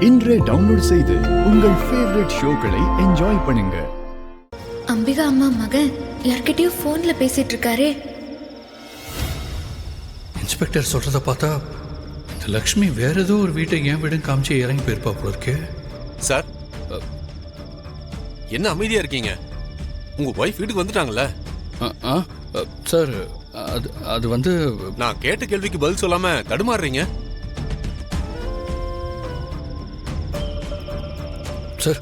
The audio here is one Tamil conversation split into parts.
இன்றே டவுன்லோட் செய்து உங்கள் ஃபேவரட் ஷோக்களை என்ஜாய் பண்ணுங்க. அம்பிகா அம்மா மகன் யார்கிட்டயும் போன்ல பேசிட்டு இருக்காரே. இன்ஸ்பெக்டர் சொல்றத பார்த்தா இந்த லக்ஷ்மி வேற ஏதோ ஒரு வீட்டை ஏன் வீடுன்னு காமிச்சு இறங்கி போயிருப்பா போல இருக்கே. சார், என்ன அமைதியா இருக்கீங்க? உங்க ஒய்ஃப் வீட்டுக்கு வந்துட்டாங்கல்ல? சார், அது வந்து நான் கேட்ட கேள்விக்கு பதில் சொல்லாம தடுமாறுறீங்க. சார்,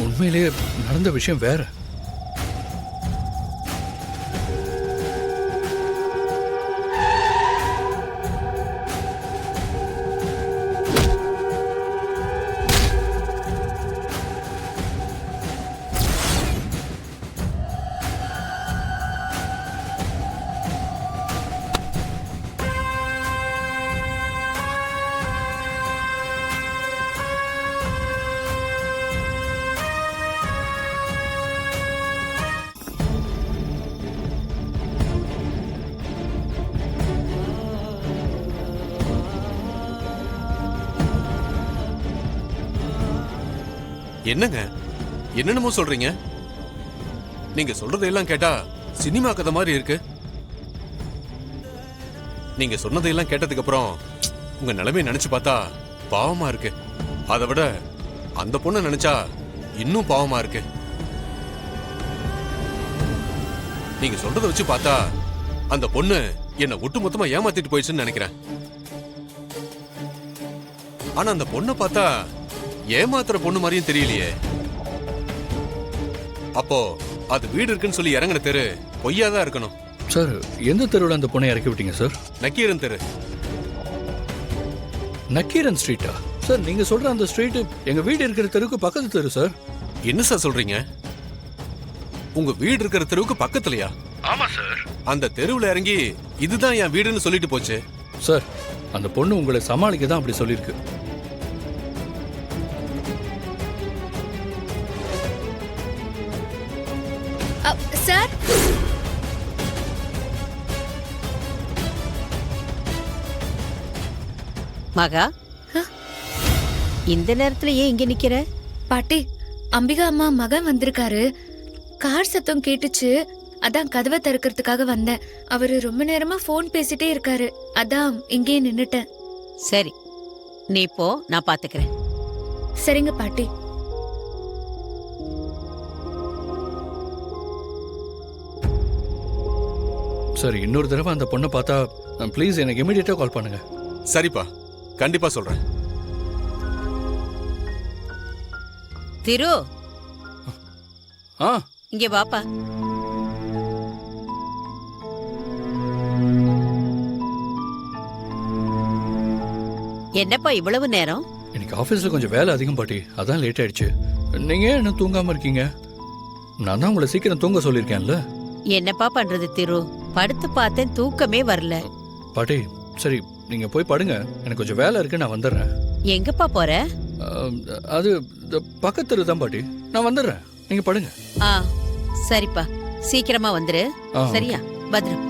உண்மையிலேயே நடந்த விஷயம் வேற. என்னங்க என்னென்னமோ சொல்றீங்க? நீங்க சொல்றதையெல்லாம் கேட்டா சினிமா கதை மாதிரி இருக்கு. நீங்க சொன்னதையெல்லாம் கேட்டதுக்கு அப்புறம் உங்க நிலைமையை நினைச்சு பார்த்தா பாவமா இருக்கு. அதை விட அந்த பொண்ணை நினைச்சா இன்னும் பாவமா இருக்கு. நீங்க சொல்றதை வச்சு பார்த்தா அந்த பொண்ணு என்ன ஒட்டுமொத்தமா ஏமாத்திட்டு போயிடுச்சுன்னு நினைக்கிறேன். ஆனா அந்த பொண்ணை பார்த்தா ஏமாத்துற பொண்ணு மாதிரியும் தெரியலையே. அப்போ அது வீடு இருக்குன்னு சொல்லி இறங்கின தெரு பொய்யாதான் இருக்கணும். சார், எந்த தெருவில் அந்த பொண்ணை இறக்கி விட்டீங்க சார்? நக்கீரன் தெரு. நக்கீரன் ஸ்ட்ரீட்டா? சார், நீங்க சொல்ற அந்த ஸ்ட்ரீட் எங்க வீடு இருக்கிற தெருவுக்கு பக்கத்து தெரு சார். என்ன சார் சொல்றீங்க? உங்க வீடு இருக்கிற தெருவுக்கு பக்கத்துலயா? ஆமா சார். அந்த தெருவுல இறங்கி இதுதான் என் வீடுன்னு சொல்லிட்டு போச்சு. சார், அந்த பொண்ணு உங்களை சமாளிக்க தான் அப்படி சொல்லியிருக்கு. சார், மகா, இந்த நேரத்துல ஏன் இங்க நிக்கிற? பாட்டி, அம்பிகா அம்மா மகன் வந்திருக்காரு. கார் சத்தம் கேட்டுச்சு, அதான் கதவை திறக்கிறதுக்காக வந்தேன். அவரு ரொம்ப நேரமா போன் பேசிட்டே இருக்காரு, அதான் இங்கேயே நின்னுட்டேன். சரி, நீ போ, நான் பாத்துக்கிறேன். சரிங்க பாட்டி. சார், இன்னொரு தடவை அந்த பொண்ணை பார்த்தா ப்ளீஸ் எனக்கு இமீடியட்டா கால் பண்ணுங்க. சரிப்பா, கண்டிப்பா சொல்றேன். திரு, இங்க வாப்பா. என்னப்பா இவ்வளவு நேரம்? இன்னைக்கு ஆபீஸ்ல கொஞ்சம் வேலை அதிகம் பாட்டி, அதான் லேட் ஆயிடுச்சு. நீங்க ஏன் இன்னும் தூங்காம இருக்கீங்க? நான் தான் உங்களை சீக்கிரம் தூங்க சொல்லியிருக்கேன்ல. என்னப்பா பண்றது திரு, படுத்து பார்த்தேன், தூக்கமே வரல. பாட்டி, சரி நீங்க போய் படுங்க, எனக்கு கொஞ்சம் வேலை இருக்கு, நான் வந்துடுறேன். எங்கப்பா போற? அது பக்கத்துல தான் பாட்டி, நான் வந்துடுறேன், நீங்க படுங்க. சரிப்பா, சீக்கிரமா வந்துரு. சரியா? பத்ரம்.